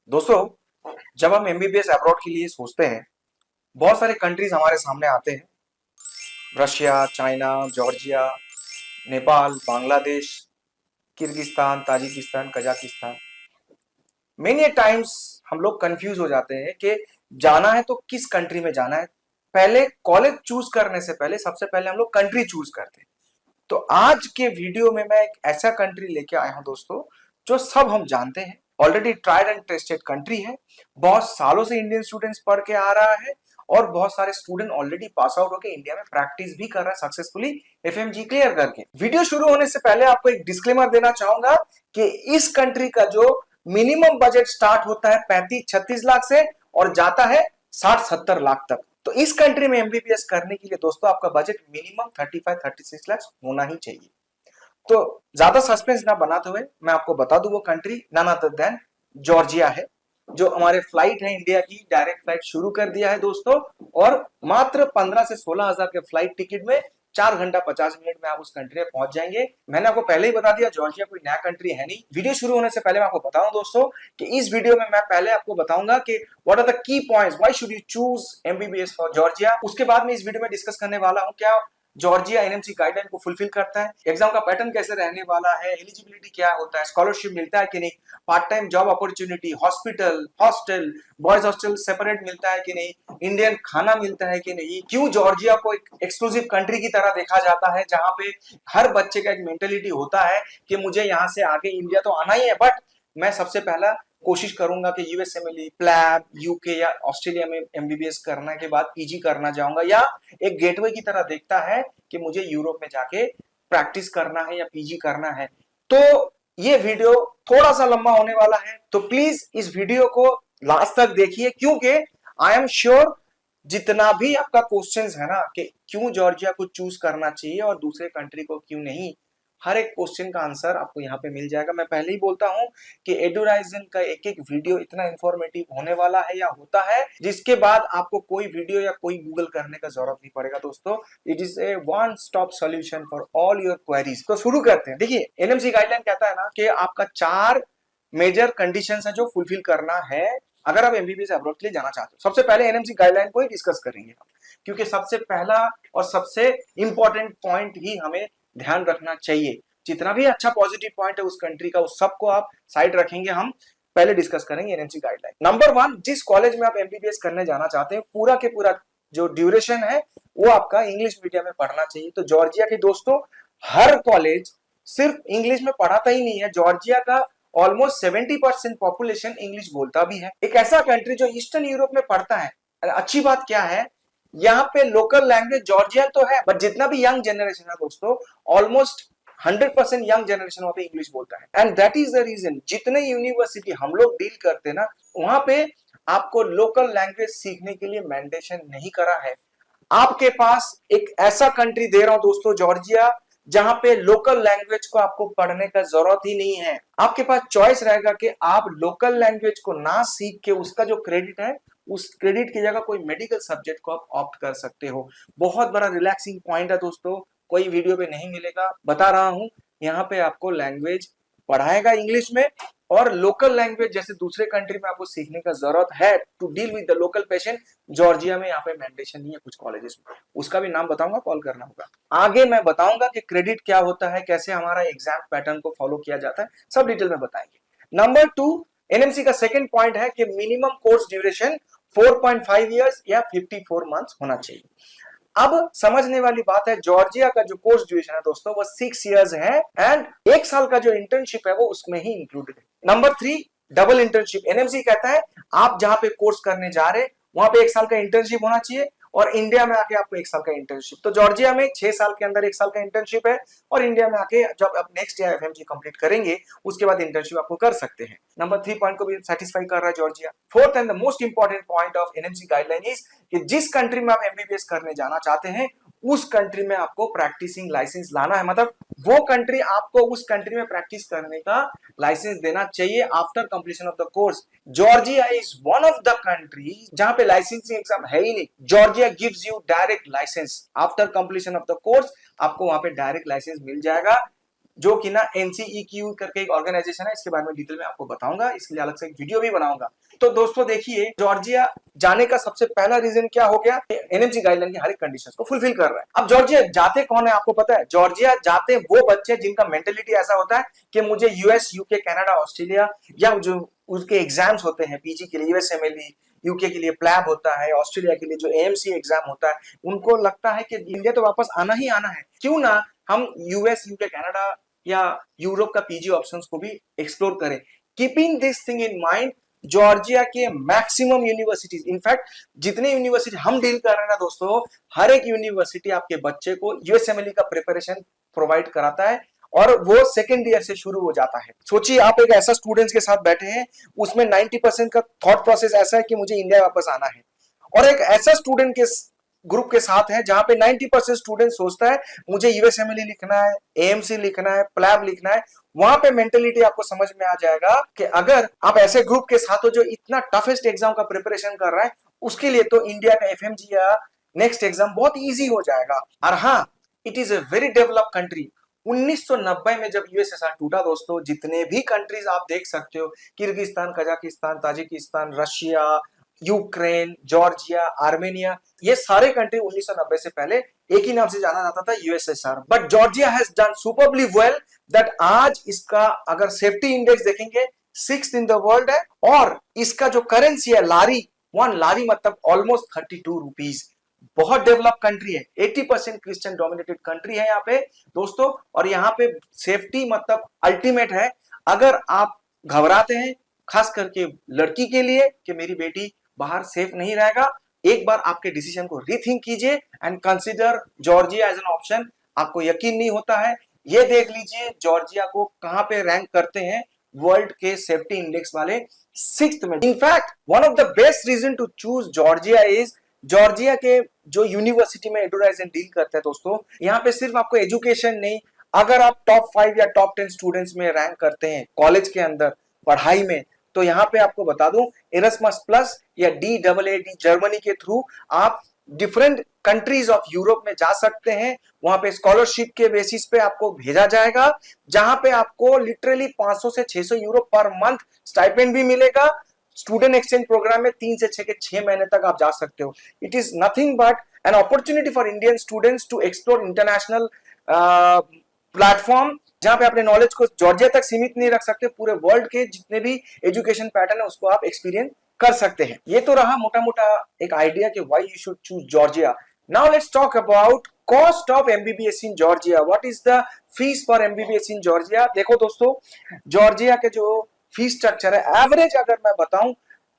दोस्तों, जब हम एमबीबीएस अब्रॉड के लिए सोचते हैं, बहुत सारे कंट्रीज हमारे सामने आते हैं। Russia, China, Georgia, Nepal, Bangladesh, Kyrgyzstan, Tajikistan, Kazakhstan. Many times हम लोग कंफ्यूज हो जाते हैं कि जाना है तो किस कंट्री में जाना है। पहले कॉलेज चूज करने से पहले सबसे पहले हम लोग कंट्री चूज करते हैं। तो आज के वीडियो में मैं एक ऐसा कंट्री लेके आया हूं दोस्तों, जो सब हम जानते हैं, already tried and tested country है। बहुत सालों से इंडियन स्टूडेंट्स पढ़ के आ रहा है और बहुत सारे स्टूडेंट ऑलरेडी पास आउट होकर इंडिया में प्रैक्टिस भी कर रहा है सक्सेसफुली एफएमजी क्लियर करके। वीडियो शुरू होने से पहले आपको एक डिस्क्लेमर देना चाहूंगा कि इस कंट्री का जो मिनिमम बजट स्टार्ट होता है 35-36 लाख से और जाता है 60-70 लाख तक। तो इस कंट्री में एमबीबीएस करने के लिए दोस्तों आपका बजट मिनिमम 35-36 लाख होना ही चाहिए। तो ज्यादा सस्पेंस ना बनाते हुए मैं आपको बता दूं वो country none other than Georgia है। जो हमारे फ्लाइट है इंडिया की डायरेक्ट फ्लाइट शुरू कर दिया है दोस्तों, और मात्र 15 से 16 हजार के फ्लाइट टिकट में 4 घंटा 50 मिनट में आप उस कंट्री में पहुंच जाएंगे। मैंने आपको पहले ही बता दिया जॉर्जिया कोई नया कंट्री है नहीं। वीडियो शुरू होने से पहले मैं आपको बताऊं दोस्तों कि इस वीडियो में मैं पहले आपको बताऊंगा कि what are the key points, why should you choose MBBS for Georgia. उसके बाद में इस वीडियो में डिस्कस करने वाला हूं क्या जॉर्जिया एनएमसी गाइडलाइन को फुलफिल करता है, एग्जाम का पैटर्न कैसे रहने वाला है, एलिजिबिलिटी क्या होता है, स्कॉलरशिप मिलता है कि नहीं, part time job opportunity, hospital, hostel, boys hostel separate मिलता है कि नहीं, इंडियन खाना मिलता है कि नहीं, क्यों जॉर्जिया को एक एक्सक्लूसिव कंट्री की तरह देखा जाता है जहां पे हर बच्चे का एक मेंटेलिटी होता है कि मुझे यहाँ से आगे इंडिया तो आना ही है, बट मैं सबसे पहला कोशिश करूंगा कि यूएसए में प्लैब, यूके या ऑस्ट्रेलिया में एमबीबीएस करने के बाद पीजी करना चाहूंगा, या एक गेटवे की तरह देखता है कि मुझे यूरोप में जाके प्रैक्टिस करना है या पीजी करना है। तो ये वीडियो थोड़ा सा लंबा होने वाला है, तो प्लीज इस वीडियो को लास्ट तक देखिए, क्योंकि आई एम श्योर जितना भी आपका क्वेश्चंस है ना कि क्यों जॉर्जिया को चूज करना चाहिए और दूसरे कंट्री को क्यों नहीं, हर एक क्वेश्चन का आंसर आपको यहाँ पे मिल जाएगा। मैं पहले ही बोलता हूँ कि एडुराइजन का एक एक वीडियो इतना इंफॉर्मेटिव होने वाला है या होता है जिसके बाद आपको कोई वीडियो या कोई गूगल करने का जरूरत नहीं पड़ेगा दोस्तों। It is a one stop solution for all your queries. तो शुरू करते हैं। देखिए एनएमसी गाइडलाइन कहता है ना कि आपका 4 मेजर कंडीशंस है जो फुलफिल करना है अगर आप एमबीबीएस अब्रॉड के लिए जाना चाहते हो। सबसे पहले एनएमसी गाइडलाइन को ही डिस्कस करेंगे हम, क्योंकि सबसे पहला और सबसे इंपॉर्टेंट पॉइंट ही हमें ध्यान रखना चाहिए। जितना भी अच्छा पॉजिटिव पॉइंट है उस कंट्री का, उस सबको आप साइड रखेंगे, हम पहले डिस्कस करेंगे एनएमसी गाइडलाइन। नंबर 1, जिस कॉलेज में आप एमबीबीएस करने जाना चाहते हैं पूरा के पूरा जो ड्यूरेशन है वो आपका इंग्लिश मीडियम में पढ़ना चाहिए। तो जॉर्जिया के दोस्तों हर कॉलेज सिर्फ इंग्लिश में पढ़ाता ही नहीं है, जॉर्जिया का ऑलमोस्ट 70% पॉपुलेशन इंग्लिश बोलता भी है। एक ऐसा कंट्री जो ईस्टर्न यूरोप में पड़ता है। अच्छी बात क्या है, यहाँ पे लोकल लैंग्वेज जॉर्जियन तो है, बट जितना भी यंग जनरेशन है दोस्तों, ऑलमोस्ट 100% यंग जनरेशन वहां पे इंग्लिश बोलता है। And that is the reason जितने यूनिवर्सिटी हम लोग डील करते ना, वहां पे आपको लोकल लैंग्वेज सीखने के लिए मैंडेशन नहीं करा है। आपके पास एक ऐसा कंट्री दे रहा हूं दोस्तों जॉर्जिया, जहां पे लोकल लैंग्वेज को आपको पढ़ने का जरूरत ही नहीं है। आपके पास चॉइस रहेगा कि आप लोकल लैंग्वेज को ना सीख के उसका जो क्रेडिट है उस क्रेडिट की जगह कोई मेडिकल सब्जेक्ट को आप ऑप्ट कर सकते हो। बहुत बड़ा रिलैक्सिंग पॉइंट है दोस्तों, कोई वीडियो पे नहीं मिलेगा, बता रहा हूं। यहाँ पे आपको लैंग्वेज पढ़ाएगा इंग्लिश में, और लोकल लैंग्वेज जैसे दूसरे कंट्री में आपको सीखने का जरूरत है to deal with the local patient, Georgia में यहाँ पे मैंडेशन नहीं है कुछ कॉलेजेस में। उसका भी नाम बताऊंगा, कॉल करना होगा। आगे मैं बताऊंगा कि क्रेडिट क्या होता है, कैसे हमारा एग्जाम पैटर्न को फॉलो किया जाता है, सब डिटेल में बताएंगे। नंबर 2, एनएमसी का सेकंड पॉइंट है कि मिनिमम कोर्स ड्यूरेशन 4.5 इयर्स या 54 मंथ्स होना चाहिए। अब समझने वाली बात है, जॉर्जिया का जो कोर्स ड्यूरेशन है दोस्तों वो 6 इयर्स है, एंड 1 साल का जो इंटर्नशिप है वो उसमें ही इंक्लूडेड है। Number 3, double internship. एनएमसी कहता है आप जहां पे कोर्स करने जा रहे हैं वहां पे 1 साल का इंटर्नशिप होना चाहिए, और इंडिया में आके आपको 1 साल का इंटर्नशिप। तो जॉर्जिया में 6 साल के अंदर 1 साल का इंटर्नशिप है, और इंडिया में आके जब आप नेक्स्ट ईयर एफएमजी कंप्लीट करेंगे उसके बाद इंटर्नशिप आपको कर सकते हैं। नंबर 3 पॉइंट को भी सेटिस्फाई कर रहा है Georgia. Fourth and the most important point of NMC guideline is कि जिस कंट्री में आप एमबीबीएस करने जाना चाहते हैं उस कंट्री में आपको प्रैक्टिसिंग लाइसेंस लाना है। मतलब वो कंट्री आपको उस कंट्री में प्रैक्टिस करने का लाइसेंस देना चाहिए after completion of the course. Georgia is one of the country जहां पे लाइसेंसिंग एग्जाम है ही नहीं। Georgia gives you direct licence after completion of the course, आपको वहां पे डायरेक्ट लाइसेंस मिल जाएगा, जो कि ना एनसीईक्यू करके एक ऑर्गेनाइजेशन है, इसके बारे में डिटेल में आपको बताऊंगा, इसके लिए अलग से एक वीडियो भी बनाऊंगा। तो दोस्तों देखिए, जॉर्जिया जाने का सबसे पहला रीजन क्या हो गया, एनएमसी गाइडलाइन की हर एक कंडीशंस को फुलफिल कर रहा है। अब जॉर्जिया जाते कौन है आपको पता है? जॉर्जिया जाते वो बच्चे जिनका मेंटेलिटी ऐसा होता है कि मुझे यूएस, यूके, कनाडा, ऑस्ट्रेलिया, या जो उसके एग्जाम्स होते हैं पीजी के लिए यूएसएमएलई, यूके के लिए प्लैब होता है, ऑस्ट्रेलिया के लिए जो एएमसी एग्जाम होता है, उनको लगता है कि इंडिया तो वापस आना ही आना है, क्यों ना हम यूएस, यूके, कनाडा या यूरोप का पीजी ऑप्शंस को भी एक्सप्लोर करें। Keeping this thing in mind, Georgia के मैक्सिमम यूनिवर्सिटीज, इनफैक्ट जितने यूनिवर्सिटी हम डील कर रहे हैं ना दोस्तों, हर एक यूनिवर्सिटी आपके बच्चे को यूएसएमएलई का प्रिपरेशन प्रोवाइड कराता है, और वो सेकेंड ईयर से शुरू हो जाता है। सोचिए आप एक ऐसा स्टूडेंट्स के साथ बैठे हैं, उसमें 90% का थॉट प्रोसेस ऐसा है कि मुझे इंडिया वापस आना है, और एक ऐसा स्टूडेंट के ग्रुप के साथ है जहां पे 90% स्टूडेंट सोचता है मुझे यूएसएमएलई लिखना है, एएमसी लिखना है, प्लैब लिखना है। वहां पे मेंटेलिटी आपको समझ में आ जाएगा कि अगर आप ऐसे ग्रुप के साथ हो जो इतना टफेस्ट एग्जाम का प्रिपरेशन कर रहा है, उसके लिए तो इंडिया का एफएमजी या नेक्स्ट एग्जाम बहुत इजी हो जाएगा। और हाँ, it is a very developed country. 1990 में जब यूएसएसआर टूटा दोस्तों, जितने भी कंट्रीज आप देख सकते हो, Kyrgyzstan, Kazakhstan, Tajikistan, Russia, Ukraine, Georgia, Armenia, ये सारे कंट्री 1990 से पहले एक ही नाम से जाना जाता था, USSR. But Georgia has done superbly well that आज इसका अगर सेफ्टी इंडेक्स देखेंगे 6th इन द वर्ल्ड है, और इसका जो करेंसी है लारी, 1 लारी मतलब ऑलमोस्ट 32 रुपीज। बहुत डेवलप कंट्री है, 80% क्रिश्चियन डोमिनेटेड कंट्री है यहाँ पे दोस्तों, और यहाँ पे सेफ्टी मतलब अल्टीमेट है। अगर आप घबराते हैं खास करके लड़की के लिए कि मेरी बेटी बाहर सेफ नहीं रहेगा, एक बार आपके डिसीजन को रीथिंक कीजिए and consider Georgia as an option. आपको यकीन नहीं होता है, ये देख लीजिए जॉर्जिया को कहां पे रैंक करते हैं वर्ल्ड के सेफ्टी इंडेक्स वाले 6th में। In fact one of the best reason to choose Georgia is, Georgia के जो यूनिवर्सिटी में एडवर्टाइज डील करते हैं दोस्तों, यहाँ पे सिर्फ आपको एजुकेशन नहीं, अगर आप टॉप 5 या टॉप 10 स्टूडेंट्स में रैंक करते हैं कॉलेज के अंदर पढ़ाई में, तो यहाँ पे आपको बता दूं इरस्मस प्लस या DAAD जर्मनी के थ्रू आप डिफरेंट कंट्रीज ऑफ यूरोप में जा सकते हैं। वहां पे स्कॉलरशिप के बेसिस पे आपको भेजा जाएगा, जहां पे आपको लिटरली 500 से 600 यूरो पर मंथ स्टाइपेंड भी मिलेगा। स्टूडेंट एक्सचेंज प्रोग्राम में 3 से 6 महीने तक आप जा सकते हो। It is nothing but an opportunity for Indian students to explore international platform, जहां पे अपने नॉलेज को जॉर्जिया तक सीमित नहीं रख सकते, पूरे वर्ल्ड के जितने भी एजुकेशन पैटर्न है उसको आप एक्सपीरियंस कर सकते हैं। ये तो रहा मोटा मोटा एक आइडिया कि why you should choose Georgia. Now let's talk about cost of MBBS in Georgia. What is the fees for MBBS in Georgia? देखो दोस्तों, जॉर्जिया के जो फीस स्ट्रक्चर है, एवरेज अगर मैं बताऊं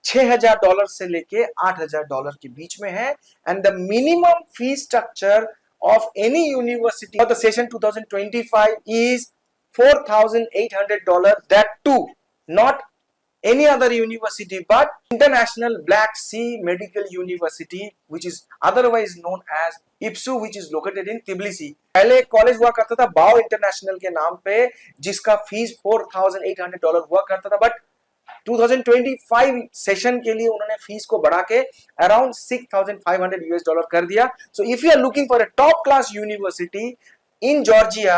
$6,000 से लेके $8,000 के बीच में है, and the minimum fees structure of any university for the session 2025 is $4,800. That too not any other university but International Black Sea Medical University, which is otherwise known as IPSU, which is located in Tbilisi. पहले college हुआ करता था बाओ international के नाम पे, जिसका fees $4,800 हुआ करता था, बट 2025 सेशन के लिए उन्होंने फीस को बढ़ा के अराउंड $6,500 कर दिया। So if you are looking for a top class university in Georgia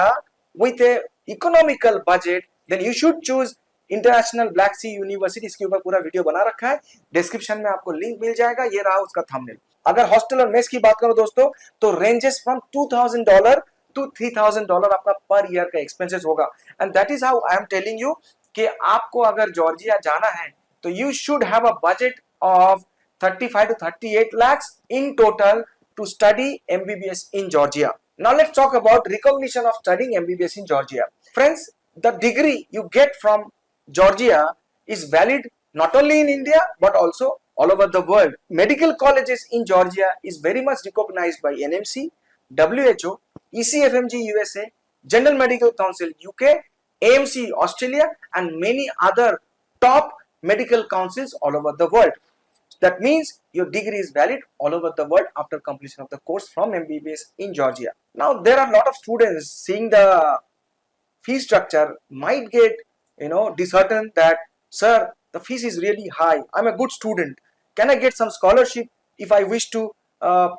with a economical budget, then you should choose International Black Sea University. इसके ऊपर पूरा वीडियो बना रखा है, डिस्क्रिप्शन में आपको लिंक मिल जाएगा, ये रहा उसका थंबनेल। अगर हॉस्टल और मेस की बात करो दोस्तों, तो रेंजेस फ्रॉम $2,000 to $3,000 आपका पर ईयर का एक्सपेंसेस होगा। And that is how I am telling you कि आपको अगर जॉर्जिया जाना है तो you should have a budget of 35 to 38 lakhs in total to study MBBS in Georgia. Now let's talk about recognition of studying MBBS in Georgia. Friends, the degree you get from Georgia is valid not only in India but also all over the world. Medical colleges in Georgia is very much recognized by NMC, WHO, ECFMG USA, General Medical Council UK, AMC Australia, and many other top medical councils all over the world. That means your degree is valid all over the world after completion of the course from MBBS in Georgia. Now there are a lot of students seeing the fee structure might get disheartened that, sir, the fees is really high. I'm a good student. Can I get some scholarship if I wish to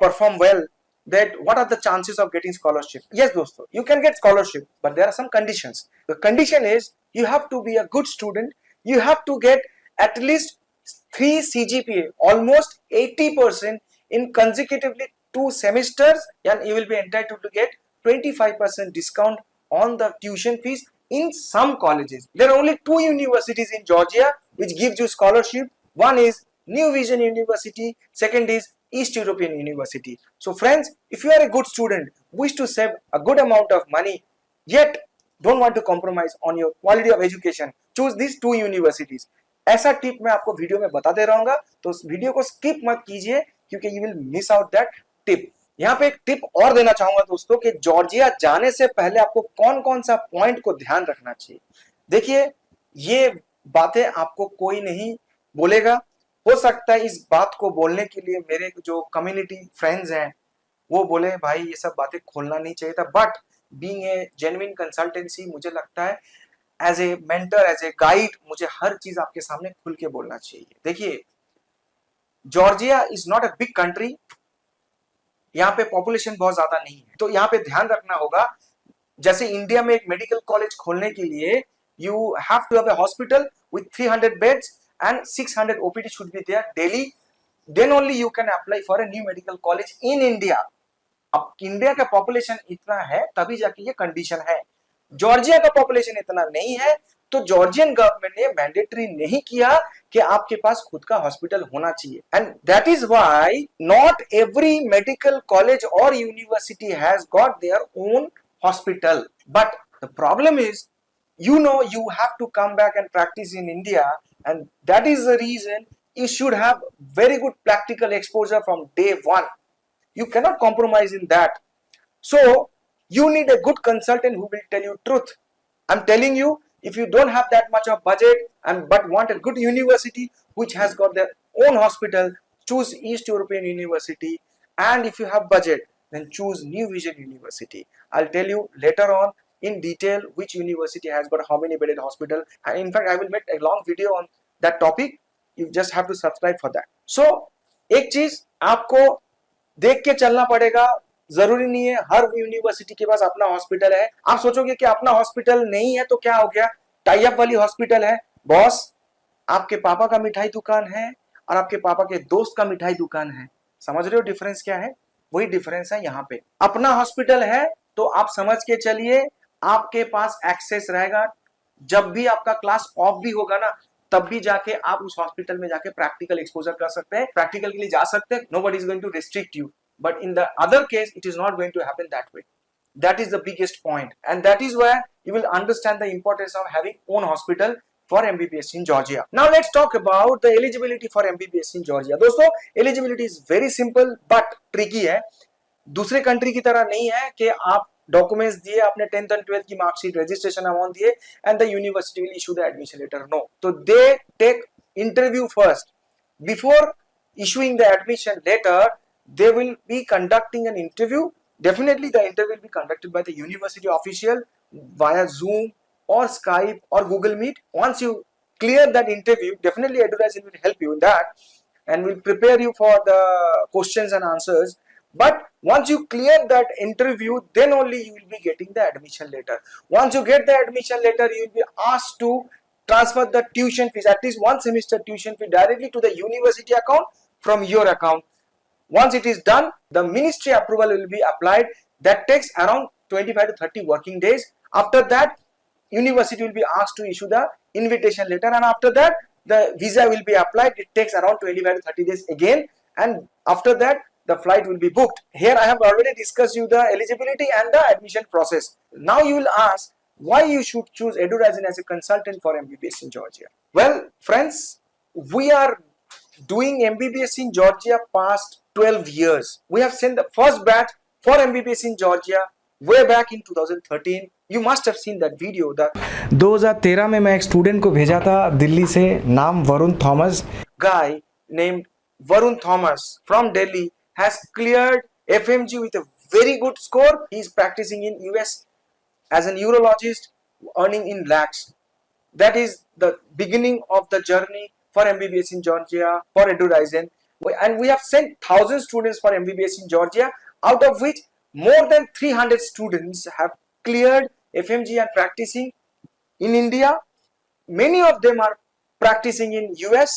perform well? That what are the chances of getting scholarship? Yes dosto, you can get scholarship, but there are some conditions. The condition is you have to be a good student. You have to get at least 3 CGPA, almost 80% in consecutively 2 semesters, and you will be entitled to get 25% discount on the tuition fees in some colleges. There are only 2 universities in Georgia which gives you scholarship. One is New Vision University, second is East European University. So friends, if you are a good student, wish to save a good amount of money, yet don't want to compromise on your quality of education, choose these 2 universities. ऐसा tip मैं आपको video में बताते रहूंगा, तो उस video को skip मत कीजिए क्योंकि you will miss out that tip. यहाँ पे एक टिप और देना चाहूंगा दोस्तों कि जॉर्जिया जाने से पहले आपको कौन कौन सा पॉइंट को ध्यान रखना चाहिए। देखिए, ये बातें आपको कोई नहीं बोलेगा। हो सकता है इस बात को बोलने के लिए मेरे जो कम्युनिटी फ्रेंड्स हैं वो बोले भाई ये सब बातें खोलना नहीं चाहिए था, but being a genuine consultancy मुझे लगता है as a mentor, as a guide, मुझे हर चीज आपके सामने खुल के बोलना चाहिए। देखिए, Georgia is not a big country, यहाँ पे पॉपुलेशन बहुत ज्यादा नहीं है, तो यहाँ पे ध्यान रखना होगा। जैसे इंडिया में एक मेडिकल कॉलेज खोलने के लिए you have to have a hospital with 300 beds and 600 OPD should be there daily, then only you can apply for a new medical college in India. अब इंडिया का पॉपुलेशन इतना है तभी जाके ये कंडीशन है। जॉर्जिया का पॉपुलेशन इतना नहीं है, तो जॉर्जियन गवर्नमेंट ने मैंडेटरी नहीं किया कि आपके पास खुद का हॉस्पिटल होना चाहिए। And that is why not every medical college और university has got their own hospital. But the problem is, you know, you have to come back and practice in India, and that is the reason you should have very good practical exposure from day one. You cannot compromise in that. So you need a good consultant who will tell you truth. I'm telling you, if you don't have that much of budget and but want a good university which has got their own hospital, choose East European University. And if you have budget, then choose New Vision University. I'll tell you later on in detail which university has got how many bedded hospital, and in fact I will make a long video on that topic. You just have to subscribe for that. So एक चीज आपको देख के चलना पड़ेगा, जरूरी नहीं है हर यूनिवर्सिटी के पास अपना हॉस्पिटल है। आप सोचोगे कि अपना हॉस्पिटल नहीं है तो क्या हो गया, टाई अप वाली हॉस्पिटल है। बॉस, आपके पापा का मिठाई दुकान है और आपके पापा के दोस्त का मिठाई दुकान है। समझ रहे हो डिफरेंस क्या है? वही डिफरेंस है यहाँ पे। अपना हॉस्पिटल है तो आप समझ के चलिए आपके पास एक्सेस रहेगा। जब भी आपका क्लास ऑफ भी होगा ना, तब भी जाके आप उस हॉस्पिटल में जाके प्रैक्टिकल एक्सपोजर कर सकते हैं, प्रैक्टिकल के लिए जा सकते हैं। Nobody is going to restrict you, but in the other case it is not going to happen that way. That is the biggest point, and that is where you will understand the importance of having own hospital for MBBS in Georgia. Now let's talk about the eligibility for MBBS in Georgia. दोस्तों, eligibility is very simple but tricky है। दूसरे country की तरह नहीं है कि आप documents दिए, आपने 10th एंड 12th की मार्कशीट, रजिस्ट्रेशन अमाउंट दिए and the university will issue the admission letter. No, तो they take interview first before issuing the admission letter. They will be conducting an interview. Definitely the interview will be conducted by the university official via Zoom or Skype or Google Meet. Once you clear that interview, definitely Edurazen will help you in that and will prepare you for the questions and answers. But once you clear that interview, then only you will be getting the admission letter. Once you get the admission letter, you will be asked to transfer the tuition fees, at least one semester tuition fee, directly to the university account from your account. Once it is done, the ministry approval will be applied. That takes around 25 to 30 working days. After that, university will be asked to issue the invitation letter, and after that the visa will be applied. It takes around 25 to 30 days again, and after that the flight will be booked. Here I have already discussed you the eligibility and the admission process. Now you will ask why you should choose Edurazen as a consultant for MBBS in Georgia. Well, friends, we are doing MBBS in Georgia past 12 years. We have sent the first batch for MBBS in Georgia way back in 2013. You must have seen that video. 2013 में मैं एक student को भेजा था दिल्ली से, नाम Varun Thomas. Guy named Varun Thomas from Delhi has cleared FMG with a very good score. He is practicing in US as a neurologist, earning in lakhs. That is the beginning of the journey for MBBS in Georgia for Edurazen. And we have sent 1,000 students for MBBS in Georgia, out of which more than 300 students have cleared FMG and practicing in India. Many of them are practicing in US,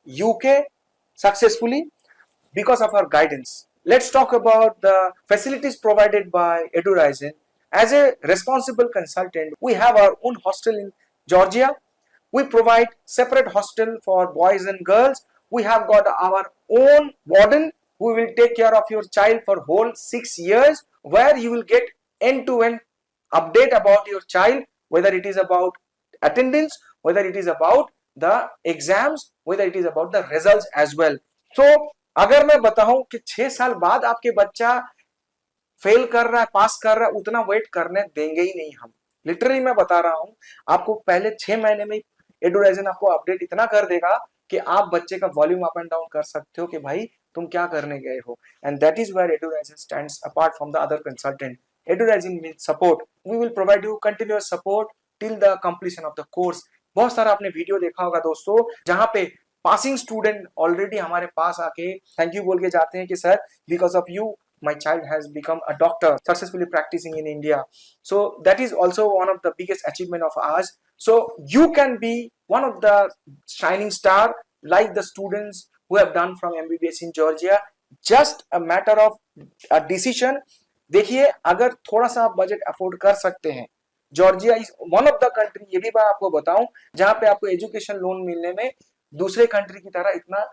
UK successfully because of our guidance. Let's talk about the facilities provided by EduRhorizon. As a responsible consultant, we have our own hostel in Georgia. We provide separate hostel for boys and girls. We have got our own warden who will take care of your child for whole 6 years, where you will get end-to-end update about your child, whether it is about attendance, whether it is about the exams, whether it is about the results as well. So अगर मैं बताऊं कि 6 साल बाद आपके बच्चा fail कर रहा है, पास कर रहा है, उतना वेट करने देंगे ही नहीं हम। लिटरली मैं बता रहा हूं आपको, पहले 6 महीने में EduRhorizon आपको अपडेट इतना कर देगा कि आप बच्चे का वॉल्यूम अप एंड डाउन कर सकते हो कि भाई तुम क्या करने गए हो। And that is where EduRhorizon stands apart from the other consultant. EduRhorizon मींस support. We will provide you continuous support till the completion of the course. बहुत सारा आपने वीडियो देखा होगा दोस्तों, जहां पे पासिंग स्टूडेंट ऑलरेडी हमारे पास आके थैंक यू बोल के जाते हैं कि sir because of you my child has become a doctor successfully practicing in India. So that is also one of the biggest achievement of ours. So you can be one of the shining star like the students who have done from MBBS in Georgia. Just a matter of a decision. देखिए, अगर थोड़ा सा आप budget afford कर सकते हैं, Georgia is one of the country, ये भी मैं आपको बताऊं, जहां पे आपको एजुकेशन लोन मिलने में दूसरे कंट्री की तरह इतना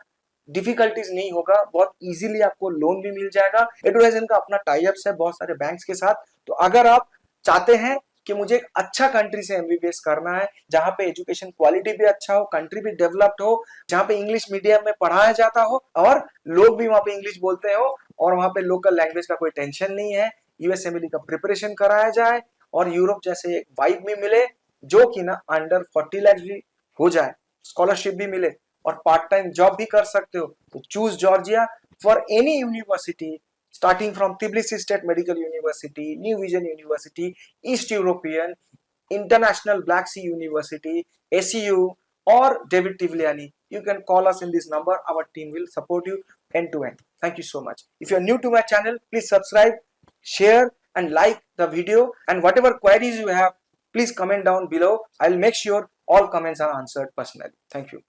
डिफिकल्टीज नहीं होगा, बहुत इजीली आपको लोन भी मिल जाएगा। EduRhorizon का अपना टाई अप्स है बहुत सारे बैंक्स के साथ। तो अगर आप चाहते हैं कि मुझे एक अच्छा कंट्री से MBBS करना है, जहां पे एजुकेशन क्वालिटी भी अच्छा हो, कंट्री भी डेवलप्ड हो, जहां पे इंग्लिश मीडियम में पढ़ाया जाता हो और लोग भी वहां पे इंग्लिश बोलते हो और वहां पे लोकल लैंग्वेज का कोई टेंशन नहीं है, USMLE का प्रिपरेशन कराया जाए और यूरोप जैसे एक वाइब भी मिले, जो कि ना अंडर 40 लाख भी हो जाए, स्कॉलरशिप भी मिले और पार्ट टाइम जॉब भी कर सकते हो, तो choose Georgia for any university starting from Tbilisi State Medical University, New Vision University, East European, International Black Sea University, ACU or David Tigliani. You can call us in this number. Our team will support you end to end. Thank you so much. If you are new to my channel, please subscribe, share and like the video, and whatever queries you have, please comment down below. I'll make sure all comments are answered personally. Thank you.